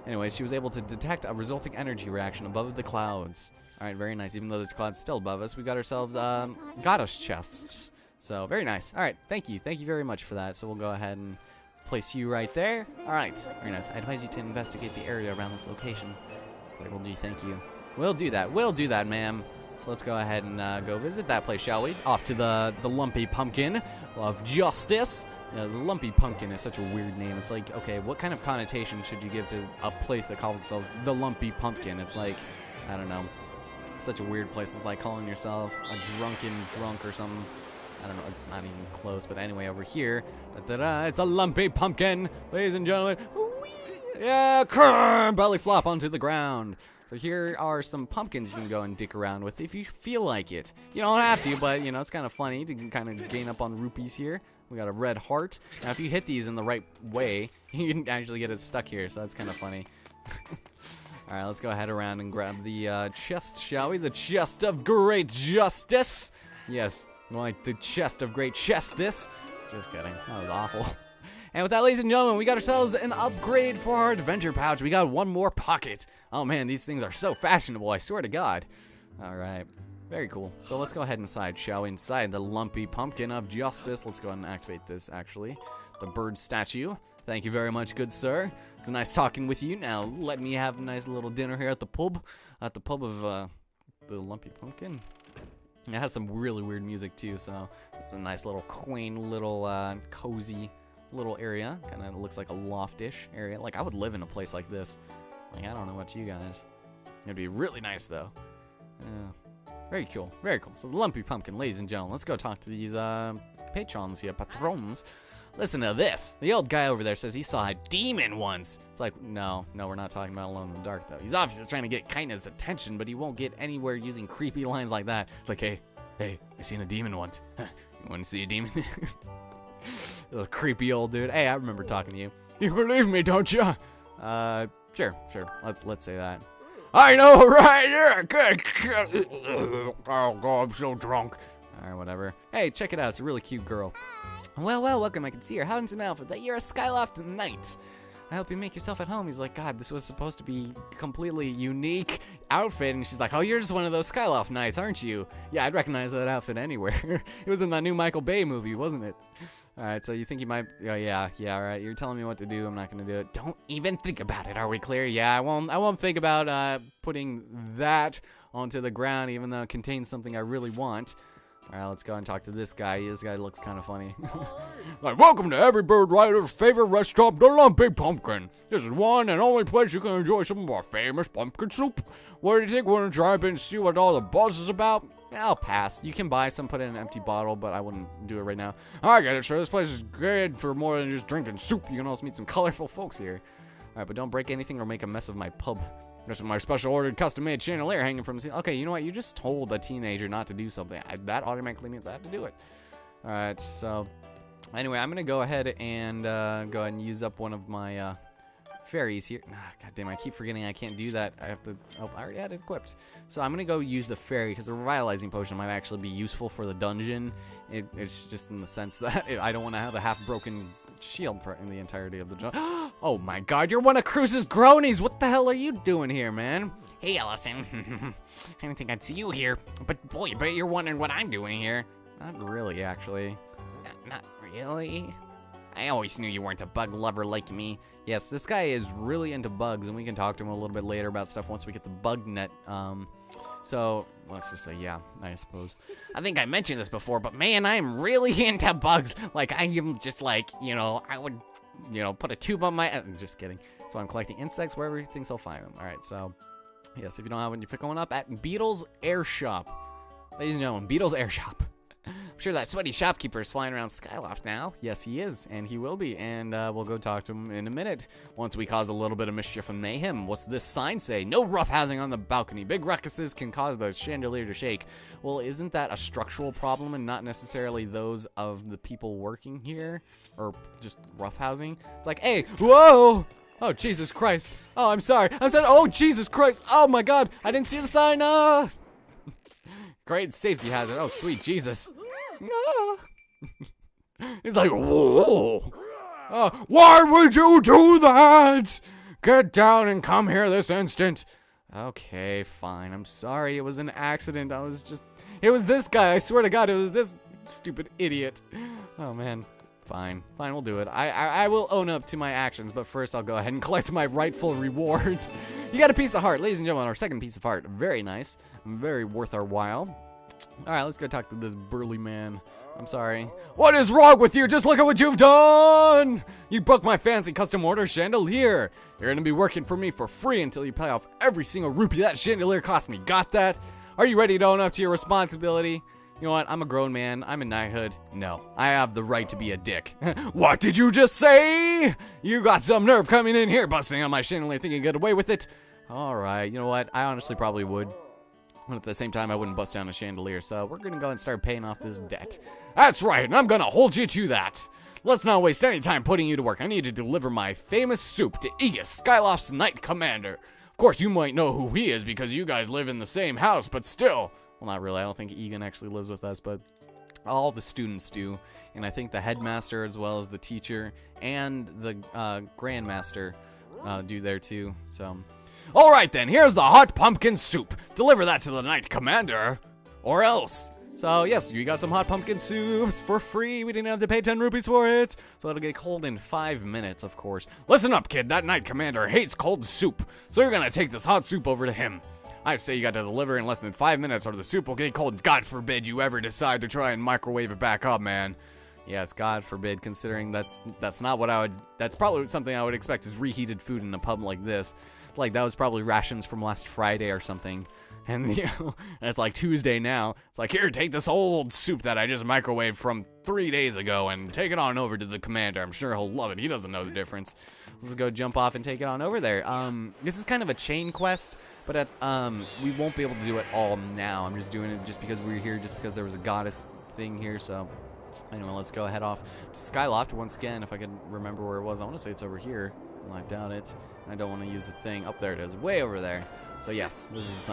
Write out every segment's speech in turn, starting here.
Anyway, she was able to detect a resulting energy reaction above the clouds. All right, very nice. Even though the cloud's still above us, we got ourselves goddess chests. So very nice. All right, thank you very much for that. So we'll go ahead and place you right there. All right, very nice. I advise you to investigate the area around this location. Like, well, gee, thank you. We'll do that, ma'am. So let's go ahead and go visit that place, shall we? Off to the Lumpy Pumpkin of Justice. You know, the Lumpy Pumpkin is such a weird name. It's like, okay, what kind of connotation should you give to a place that calls themselves the Lumpy Pumpkin? It's like, I don't know. Such a weird place. It's like calling yourself a drunken drunk or something. I don't know, not even close. But anyway, over here, it's a Lumpy Pumpkin, ladies and gentlemen. Yeah, belly flop onto the ground. So here are some pumpkins you can go and dick around with if you feel like it. You don't have to, but you know, it's kind of funny to kind of gain up on rupees here. We got a red heart. Now, if you hit these in the right way, you can actually get it stuck here. So that's kind of funny. All right, let's go ahead around and grab the chest, shall we? The chest of great justice. Yes, like the chest of great justice. Just kidding. That was awful. And with that, ladies and gentlemen, we got ourselves an upgrade for our adventure pouch. We got one more pocket. Oh man, these things are so fashionable, I swear to God. All right, very cool. So let's go ahead inside, shall we? Inside the Lumpy Pumpkin of Justice. Let's go ahead and activate this, actually. The bird statue. Thank you very much, good sir. It's nice talking with you. Now, let me have a nice little dinner here at the pub. At the pub of the Lumpy Pumpkin. It has some really weird music, too, so it's a nice little quaint little cozy little area. Kind of looks like a loftish area. Like, I would live in a place like this. Like, I don't know about you guys. It'd be really nice, though. Very cool. Very cool. So, the Lumpy Pumpkin, ladies and gentlemen. Let's go talk to these patrons here, patrons. Listen to this. The old guy over there says he saw a demon once. It's like, no, we're not talking about Alone in the Dark, though. He's obviously trying to get Kindness' attention, but he won't get anywhere using creepy lines like that. It's like, hey, I seen a demon once. You want to see a demon? This creepy old dude. Hey, I remember talking to you. You believe me, don't you? Sure. Let's say that. I know, right? You're good. Oh, God, I'm so drunk. All right, whatever. Hey, check it out. It's a really cute girl. Well, welcome. I can see your handsome outfit that you're a Skyloft knight. I hope you make yourself at home. He's like, God, this was supposed to be a completely unique outfit. And she's like, oh, you're just one of those Skyloft knights, aren't you? Yeah, I'd recognize that outfit anywhere. It was in that new Michael Bay movie, wasn't it? All right, so you think you might, oh, yeah, all right. You're telling me what to do. I'm not going to do it. Don't even think about it. Are we clear? Yeah, I won't think about putting that onto the ground, even though it contains something I really want. All right, let's go and talk to this guy. This guy looks kind of funny. Like, welcome to every bird rider's favorite restaurant, the Lumpy Pumpkin. This is one and only place you can enjoy some of our famous pumpkin soup. What do you think? Want to drive in and see what all the buzz is about? Yeah, I'll pass. You can buy some, put it in an empty bottle, but I wouldn't do it right now. I get it, sir. This place is good for more than just drinking soup. You can also meet some colorful folks here. All right, but don't break anything or make a mess of my pub. There's my special ordered custom-made chandelier hanging from the ceiling. Okay, you know what? You just told a teenager not to do something. That automatically means I have to do it. All right, so anyway, I'm going to go ahead and use up one of my fairies here. God damn, I keep forgetting I can't do that. I have to, oh, I already had it equipped. So I'm going to go use the fairy because the revitalizing potion might actually be useful for the dungeon. It's just in the sense that I don't want to have a half-broken shield for in the entirety of the jump. Oh my God, you're one of Cruz's cronies. What the hell are you doing here, man? Hey, Allison. I didn't think I'd see you here, but boy, I bet you're wondering what I'm doing here. Not really, actually. Not really. I always knew you weren't a bug lover like me. Yes, this guy is really into bugs, and we can talk to him a little bit later about stuff once we get the bug net. So let's just say, yeah, I suppose. I think I mentioned this before, but man, I'm really into bugs. Like, I am just like, you know, I would, you know, put a tube on my, just kidding. So I'm collecting insects wherever he thinks I'll find them. All right, so yes, if you don't have one, you pick one up at Beetle's Air Shop. Ladies and gentlemen, Beetle's Air Shop. I'm sure that sweaty shopkeeper is flying around Skyloft now. Yes, he is, and he will be, and we'll go talk to him in a minute once we cause a little bit of mischief and mayhem. What's this sign say? No roughhousing on the balcony. Big ruckuses can cause the chandelier to shake. Well, isn't that a structural problem and not necessarily those of the people working here, or just roughhousing? It's like, hey, whoa! Oh, Jesus Christ. Oh, I'm sorry. Oh, Jesus Christ. Oh, my God. I didn't see the sign. Great safety hazard. Oh, sweet Jesus. He's like, whoa. Why would you do that? Get down and come here this instant. Okay, fine. I'm sorry. It was an accident. It was this guy. I swear to God, it was this stupid idiot. Oh, man. Fine. Fine, we'll do it. I will own up to my actions, but first I'll go ahead and collect my rightful reward. You got a piece of heart. Ladies and gentlemen, our second piece of heart. Very nice. Very worth our while. All right, let's go talk to this burly man. I'm sorry. What is wrong with you? Just look at what you've done! You broke my fancy custom order chandelier. You're gonna be working for me for free until you pay off every single rupee that chandelier cost me. Got that? Are you ready to own up to your responsibility? You know what? I'm a grown man. I'm in knighthood. No, I have the right to be a dick. What did you just say? You got some nerve coming in here, busting on my chandelier, thinking you get away with it. All right, you know what? I honestly probably would. But at the same time, I wouldn't bust down a chandelier, so we're gonna go and start paying off this debt. That's right, and I'm gonna hold you to that. Let's not waste any time putting you to work. I need to deliver my famous soup to Aegis, Skyloft's Knight Commander. Of course, you might know who he is because you guys live in the same house, but still. Well, not really. I don't think Egan actually lives with us, but all the students do. And I think the headmaster, as well as the teacher, and the grandmaster do there too, so... All right, then. Here's the hot pumpkin soup. Deliver that to the Knight Commander, or else. So, yes, you got some hot pumpkin soups for free. We didn't have to pay 10 rupees for it. So it'll get cold in 5 minutes, of course. Listen up, kid. That Knight Commander hates cold soup. So you're going to take this hot soup over to him. I say you got to deliver in less than 5 minutes or the soup will get cold. God forbid you ever decide to try and microwave it back up, man. Yes, God forbid, considering that's not what I would... That's probably something I would expect is reheated food in a pub like this. Like, that was probably rations from last Friday or something. And, you know, and it's like Tuesday now. It's like, here, take this old soup that I just microwaved from 3 days ago and take it on over to the commander. I'm sure he'll love it. He doesn't know the difference. Let's go jump off and take it on over there. This is kind of a chain quest, but we won't be able to do it all now. I'm just doing it just because we're here, just because there was a goddess thing here, so... Anyway, let's go head off to Skyloft once again, if I can remember where it was. I want to say it's over here. Well, I doubt it. I don't want to use the thing. Up there it is, way over there. So yes, this is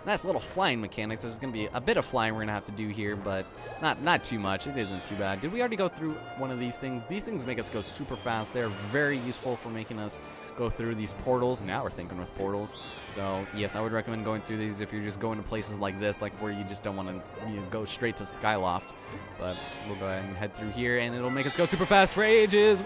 nice little flying mechanics. There's going to be a bit of flying we're going to have to do here, but not too much. It isn't too bad. Did we already go through one of these things? These things make us go super fast. They're very useful for making us go through these portals. Now we're thinking with portals. So yes, I would recommend going through these if you're just going to places like this, like where you just don't want to go straight to Skyloft. But we'll go ahead and head through here, and it'll make us go super fast for ages.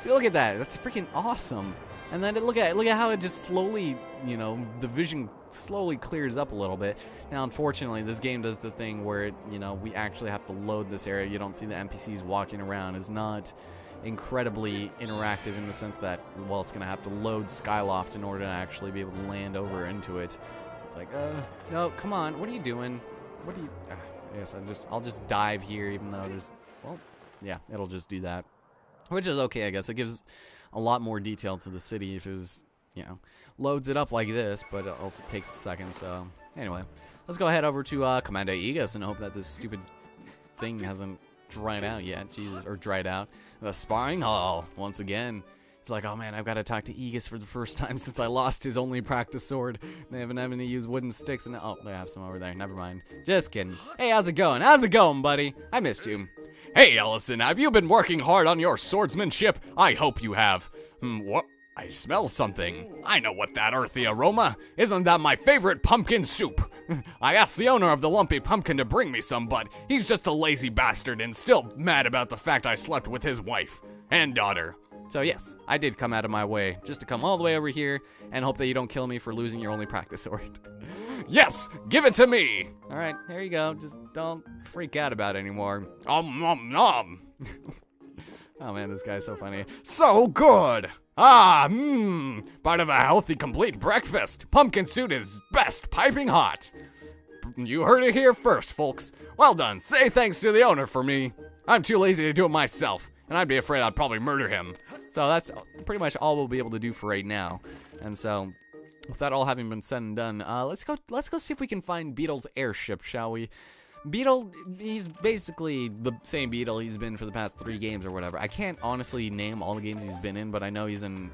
See, look at that. That's freaking awesome. And then look at how it just slowly, you know, the vision slowly clears up a little bit. Now, unfortunately, this game does the thing where it, you know, we actually have to load this area. You don't see the NPCs walking around. It's not incredibly interactive in the sense that, well, it's gonna have to load Skyloft in order to actually be able to land over into it. It's like, no, come on, what are you doing? What are you? Yes, I'll just dive here, even though there's, well, yeah, it'll just do that, which is okay, I guess. It gives a lot more detail to the city if it was, you know, loads it up like this, but it also takes a second. So anyway, let's go head over to Commander Aegis and hope that this stupid thing hasn't dried out yet. Jesus, or dried out. The sparring hall once again. It's like, oh man, I've got to talk to Aegis for the first time since I lost his only practice sword. They haven't having to use wooden sticks, and oh, they have some over there. Never mind. Just kidding. Hey, how's it going? How's it going, buddy? I missed you. Hey, Ellison, have you been working hard on your swordsmanship? I hope you have. What? I smell something. I know what that earthy aroma. Isn't that my favorite pumpkin soup? I asked the owner of the lumpy pumpkin to bring me some, but he's just a lazy bastard and still mad about the fact I slept with his wife and daughter. So yes, I did come out of my way just to come all the way over here and hope that you don't kill me for losing your only practice sword. Yes, give it to me. All right, there you go. Just don't freak out about it anymore. Nom nom. Oh man, this guy's so funny. So good. Part of a healthy, complete breakfast. Pumpkin soup is best, piping hot. You heard it here first, folks. Well done. Say thanks to the owner for me. I'm too lazy to do it myself, and I'd be afraid I'd probably murder him. So that's pretty much all we'll be able to do for right now. And so, with that all having been said and done, let's go see if we can find Beetle's airship, shall we? Beetle, he's basically the same Beetle he's been for the past 3 games or whatever. I can't honestly name all the games he's been in, but I know he's in,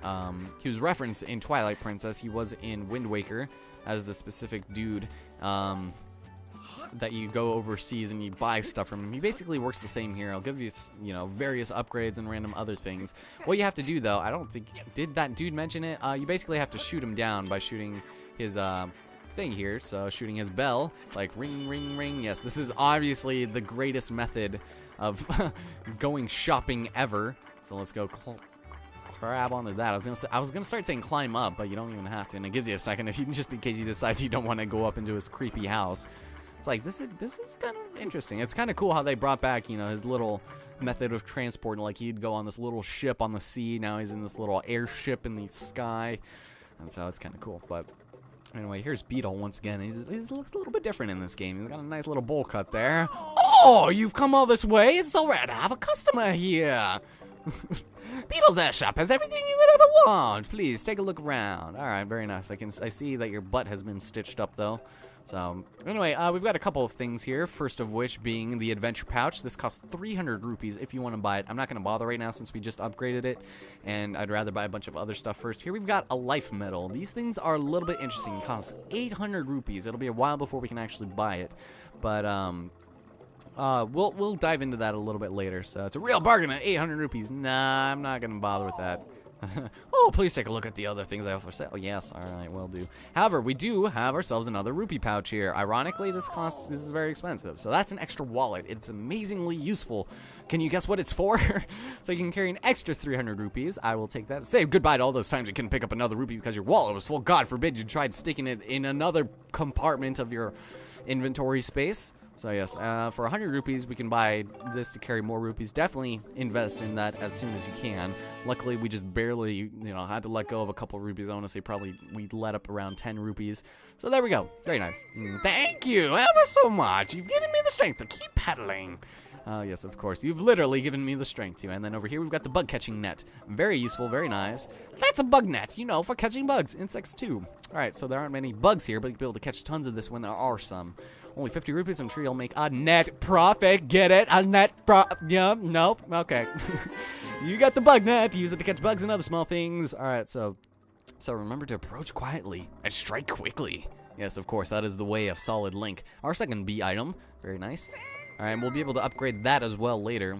he was referenced in Twilight Princess. He was in Wind Waker as the specific dude. that you go overseas and you buy stuff from him. He basically works the same here. He'll give you, various upgrades and random other things. What you have to do, though, I don't think, did that dude mention it? You basically have to shoot him down by shooting his thing here. So shooting his bell, like ring, ring, ring. Yes, this is obviously the greatest method of going shopping ever. So let's go grab onto that. I was gonna start saying climb up, but you don't even have to, and it gives you a second if you just in case you decide you don't want to go up into his creepy house. It's like this is kind of interesting. It's kind of cool how they brought back his little method of transport. Like he'd go on this little ship on the sea. Now he's in this little airship in the sky, and so it's kind of cool. But anyway, here's Beetle once again. He looks a little bit different in this game. He's got a nice little bowl cut there. Oh, you've come all this way? It's so rare to have a customer here. Beetle's Air Shop has everything you would ever want. Please take a look around. All right, very nice. I see that your butt has been stitched up though. So anyway, we've got a couple of things here. First of which being the adventure pouch. This costs 300 rupees if you want to buy it. I'm not going to bother right now since we just upgraded it, and I'd rather buy a bunch of other stuff first. Here we've got a life medal. These things are a little bit interesting. It costs 800 rupees. It'll be a while before we can actually buy it, but we'll dive into that a little bit later. So it's a real bargain at 800 rupees. Nah, I'm not gonna bother with that. Oh, please take a look at the other things I have for sale. Oh, yes, all right, will do. However, we do have ourselves another rupee pouch here. Ironically, this is very expensive. So that's an extra wallet. It's amazingly useful. Can you guess what it's for? So you can carry an extra 300 rupees. I will take that. Say goodbye to all those times you couldn't pick up another rupee because your wallet was full. God forbid you tried sticking it in another compartment of your inventory space. So yes, for 100 rupees, we can buy this to carry more rupees. Definitely invest in that as soon as you can. Luckily, we just barely, had to let go of a couple rupees. I want to say probably we let up around 10 rupees. So there we go. Very nice. Thank you ever so much. You've given me the strength to keep pedaling. Yes, of course. You've literally given me the strength to. And then over here, we've got the bug catching net. Very useful, very nice. That's a bug net, for catching bugs. Insects, too. All right, so there aren't many bugs here, but you'll be able to catch tons of this when there are some. Only 50 rupees, I'm sure you'll make a net profit. Get it? A net yeah, nope. Okay. You got the bug net. Use it to catch bugs and other small things. All right, so remember to approach quietly and strike quickly. Yes, of course, that is the way of Solid Link. Our second B item. Very nice. All right, we'll be able to upgrade that as well later.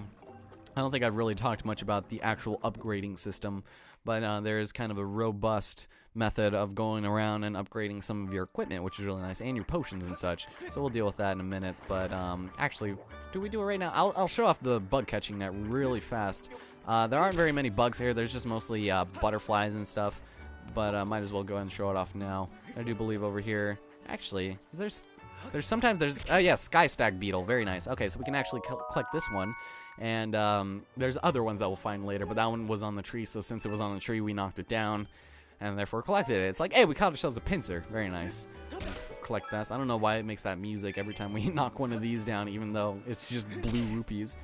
I don't think I've really talked much about the actual upgrading system, but there is kind of a robust method of going around and upgrading some of your equipment, which is really nice, and your potions and such. So we'll deal with that in a minute. But actually, do we do it right now? I'll show off the bug catching net really fast. There aren't very many bugs here. There's just mostly butterflies and stuff. But might as well go ahead and show it off now. I do believe over here, actually, there's sometimes yeah, Sky Stack Beetle. Very nice. Okay, so we can actually collect this one. And there's other ones that we'll find later, but that one was on the tree, so since it was on the tree, we knocked it down, and therefore collected it. It's like, hey, we caught ourselves a pincer. Very nice. Collect this. I don't know why it makes that music every time we knock one of these down, even though it's just blue rupees,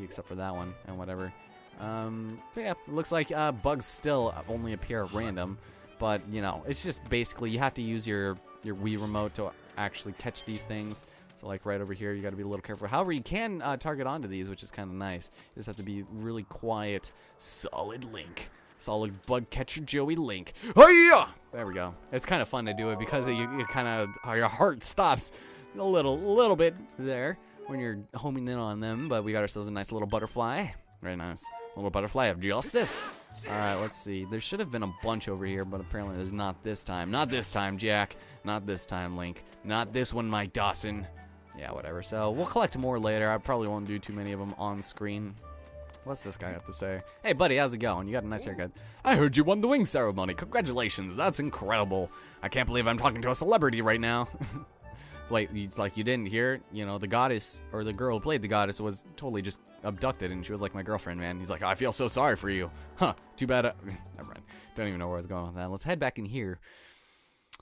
except for that one, and whatever. So yeah, it looks like bugs still only appear at random, but, it's just basically you have to use your Wii remote to actually catch these things. So like right over here, you got to be a little careful. However, you can target onto these, which is kind of nice. You just have to be really quiet. Solid Link. Solid bug catcher Joey Link. Oh yeah! There we go. It's kind of fun to do it because you kind of, your heart stops a little bit there when you're homing in on them. But we got ourselves a nice little butterfly. Very nice. A little butterfly of justice. All right, let's see. There should have been a bunch over here, but apparently there's not this time. Not this time, Jack. Not this time, Link. Not this one, Mike Dawson. Yeah, whatever. So we'll collect more later. I probably won't do too many of them on screen. What's this guy have to say? Hey, buddy, how's it going? You got a nice haircut. I heard you won the wing ceremony. Congratulations. That's incredible. I can't believe I'm talking to a celebrity right now. Like you didn't hear, the goddess, or the girl who played the goddess, was totally just abducted, and she was like my girlfriend, man. He's like, I feel so sorry for you. Huh, too bad. Never mind. Don't even know where I was going with that. Let's head back in here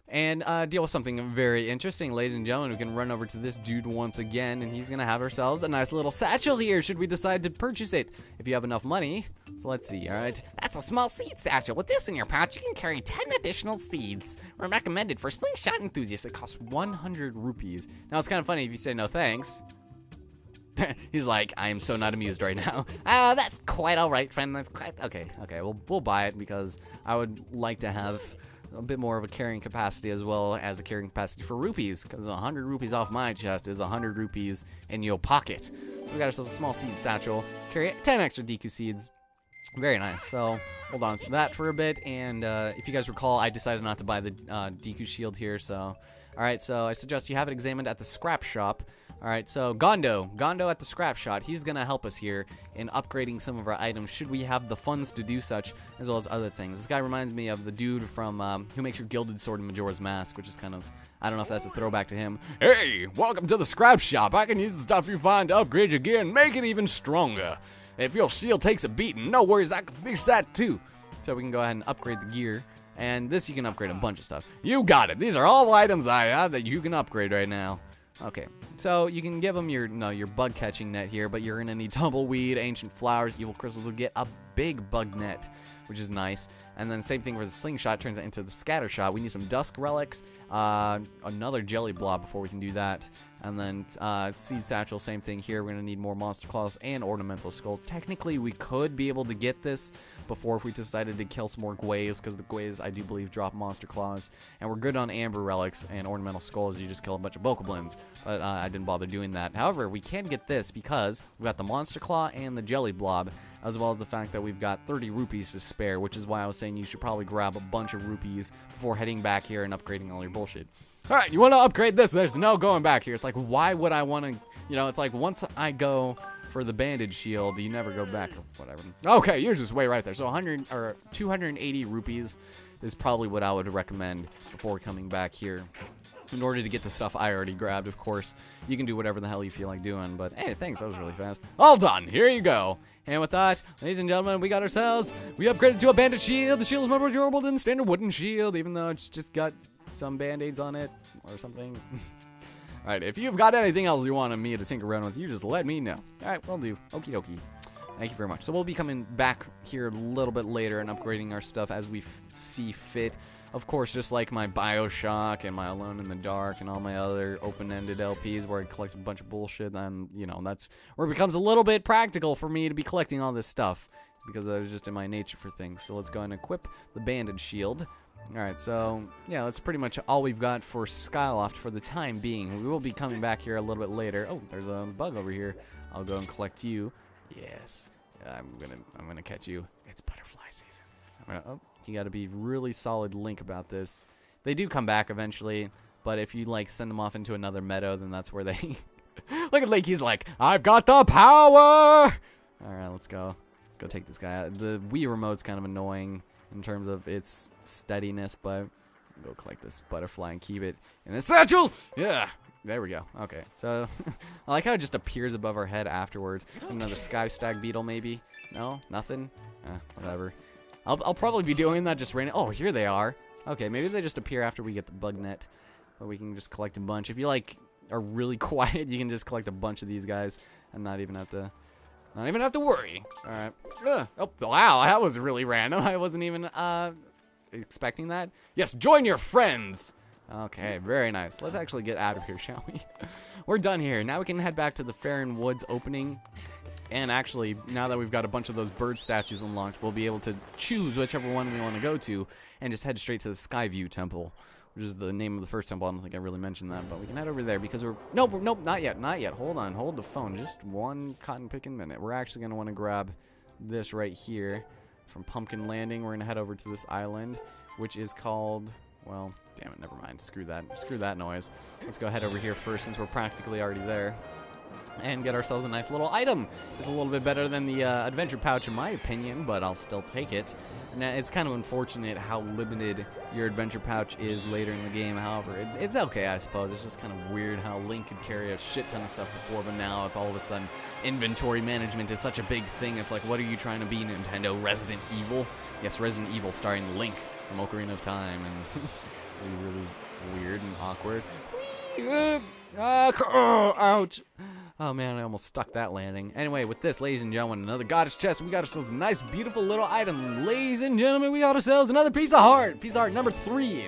and deal with something very interesting. Ladies and gentlemen, we can run over to this dude once again, and he's going to have ourselves a nice little satchel here, should we decide to purchase it, if you have enough money. So let's see, all right. That's a small seed satchel. With this in your pouch, you can carry 10 additional seeds. We're recommended for slingshot enthusiasts. It costs 100 rupees. Now, it's kind of funny if you say no thanks. He's like, I am so not amused right now. That's quite all right, friend. Okay, we'll buy it because I would like to have a bit more of a carrying capacity as well as a carrying capacity for rupees, because 100 rupees off my chest is 100 rupees in your pocket. So we got ourselves a small seed satchel, carry 10 extra Deku seeds. Very nice. So hold on to that for a bit, and if you guys recall, I decided not to buy the Deku shield here, so alright, so I suggest you have it examined at the scrap shop. Alright, so Gondo at the scrap shop, he's gonna help us here in upgrading some of our items should we have the funds to do such, as well as other things. This guy reminds me of the dude from who makes your gilded sword in Majora's Mask, which is kind of, I don't know if that's a throwback to him. Hey, welcome to the scrap shop. I can use the stuff you find to upgrade your gear and make it even stronger. If your shield takes a beating, no worries, I can fix that too. So we can go ahead and upgrade the gear. And this you can upgrade a bunch of stuff. You got it. These are all items I have that you can upgrade right now. Okay, so you can give them your bug catching net here, but you're gonna need tumbleweed, ancient flowers, evil crystals to get a big bug net, which is nice. And then same thing for the slingshot, turns it into the scatter shot. We need some dusk relics, another jelly blob before we can do that. And then seed satchel, same thing here. We're gonna need more monster claws and ornamental skulls. Technically, we could be able to get this before if we decided to kill some more Gways, because the Gways, I do believe, drop monster claws. And we're good on amber relics and ornamental skulls. You just kill a bunch of bokoblins, but I didn't bother doing that. However, we can get this because we've got the monster claw and the jelly blob, as well as the fact that we've got 30 rupees to spare, which is why I was saying you should probably grab a bunch of rupees before heading back here and upgrading all your bullshit. All right, you want to upgrade this? There's no going back here. It's like, why would I want to, it's like once I go for the bandage shield, you never go back or whatever. Okay, you're just way right there. So 100 or 280 rupees is probably what I would recommend before coming back here. In order to get the stuff I already grabbed, of course, you can do whatever the hell you feel like doing. But hey, thanks, that was really fast. All done, here you go. And with that, ladies and gentlemen, we upgraded to a bandage shield. The shield is more durable than the standard wooden shield, even though it's just got some band-aids on it or something. Alright, if you've got anything else you want me to tinker around with, you just let me know. Alright, will do. Okie dokie. Thank you very much. So we'll be coming back here a little bit later and upgrading our stuff as we see fit. Of course, just like my Bioshock and my Alone in the Dark and all my other open-ended LPs where I collect a bunch of bullshit, then, that's where it becomes a little bit practical for me to be collecting all this stuff, because that was just in my nature for things. So let's go ahead and equip the bandage shield. Alright, so, yeah, that's pretty much all we've got for Skyloft for the time being. We will be coming back here a little bit later. Oh, there's a bug over here. I'll go and collect you. Yes. I'm gonna catch you. It's butterfly season. Oh, you gotta be really solid Link about this. They do come back eventually, but if you, send them off into another meadow, then that's where they... Look at Link, he's like, I've got the power! Alright, let's go. Let's go take this guy out. The Wii remote's kind of annoying in terms of its steadiness, but go collect this butterfly and keep it in the satchel. Yeah, there we go. Okay, so I like how it just appears above our head afterwards. Another sky stag beetle, maybe? No, nothing. Whatever. I'll probably be doing that just random. Oh, here they are. Okay, maybe they just appear after we get the bug net, but we can just collect a bunch. If you are really quiet, you can just collect a bunch of these guys and not even have to worry. All right. Oh, wow, that was really random. I wasn't even expecting that. Yes, join your friends. Okay, very nice. Let's actually get out of here, shall we? We're done here. Now we can head back to the Faron Woods opening. And actually, now that we've got a bunch of those bird statues unlocked, we'll be able to choose whichever one we want to go to and just head straight to the Skyview Temple, which is the name of the first temple. I don't think I really mentioned that, but we can head over there because we're... Nope, not yet. Hold on, hold the phone. Just one cotton picking minute. We're actually going to want to grab this right here from Pumpkin Landing. We're going to head over to this island, which is called... Well, damn it, never mind. Screw that noise. Let's go head over here first since we're practically already there and get ourselves a nice little item. It's a little bit better than the adventure pouch in my opinion, but I'll still take it. And it's kind of unfortunate how limited your adventure pouch is later in the game. However, it's okay, I suppose. It's just kind of weird how Link could carry a shit ton of stuff before, but now it's all of a sudden inventory management is such a big thing. It's like, what are you trying to be, Nintendo? Resident Evil? Yes, Resident Evil starring Link from Ocarina of Time, and really weird and awkward. Ouch. Oh man, I almost stuck that landing. Anyway, with this, ladies and gentlemen, another goddess chest. We got ourselves a nice, beautiful little item. Ladies and gentlemen, we got ourselves another piece of heart. Piece of heart number 3.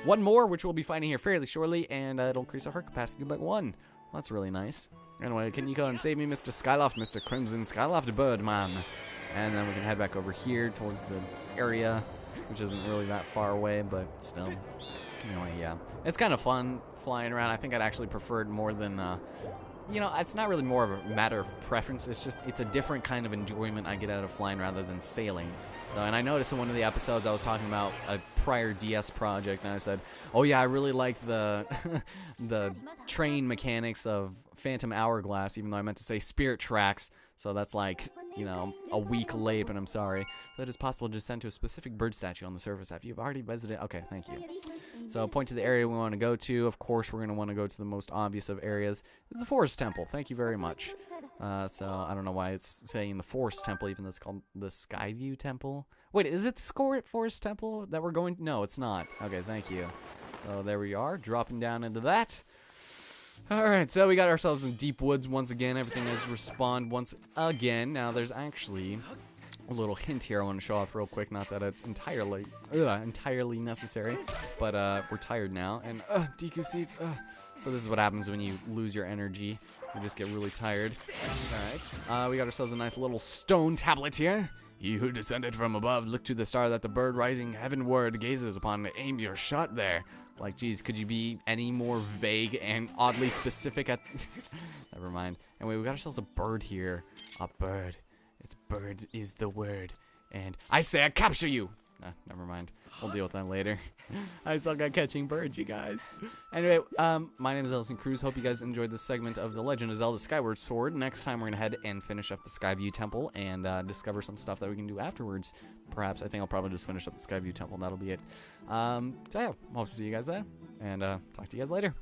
One more, which we'll be finding here fairly shortly, and it'll increase our heart capacity by 1. Well, that's really nice. Anyway, can you go and save me, Mr. Skyloft, Mr. Crimson Skyloft Birdman? And then we can head back over here towards the area which isn't really that far away, but still. Anyway, yeah. It's kind of fun flying around. I think I'd actually prefer it more than, you know, it's not really more of a matter of preference. It's just, it's a different kind of enjoyment I get out of flying rather than sailing. So, and I noticed in one of the episodes I was talking about a prior DS project, and I said, oh yeah, I really like the the train mechanics of Phantom Hourglass, even though I meant to say Spirit Tracks. So that's like, you know, a week late, but I'm sorry. So it is possible to descend to a specific bird statue on the surface after you've already visited. Okay, thank you. So point to the area we want to go to. Of course, we're going to want to go to the most obvious of areas. The Forest Temple. Thank you very much. So I don't know why it's saying the Forest Temple, even though it's called the Skyview Temple. Wait, is it the Forest Temple that we're going to? No, it's not. Okay, thank you. So there we are, dropping down into that. Alright, so we got ourselves in deep woods once again. Everything has respawned once again. Now, there's actually a little hint here I want to show off real quick. Not that it's entirely necessary, but we're tired now. And, DQ seats, So this is what happens when you lose your energy. You just get really tired. Alright, we got ourselves a nice little stone tablet here. You who descended from above, look to the star that the bird rising heavenward gazes upon, aim your shot there. Like, geez, could you be any more vague and oddly specific at... Never mind. Anyway, we got ourselves a bird here. A bird. It's bird is the word. And I say I capture you! Never mind. We'll deal with that later. I suck at catching birds, you guys. Anyway, my name is Ellison Cruz. Hope you guys enjoyed this segment of The Legend of Zelda Skyward Sword. Next time, we're going to head and finish up the Skyview Temple and discover some stuff that we can do afterwards. Perhaps. I think I'll probably just finish up the Skyview Temple. That'll be it. So yeah, hope to see you guys there. And talk to you guys later.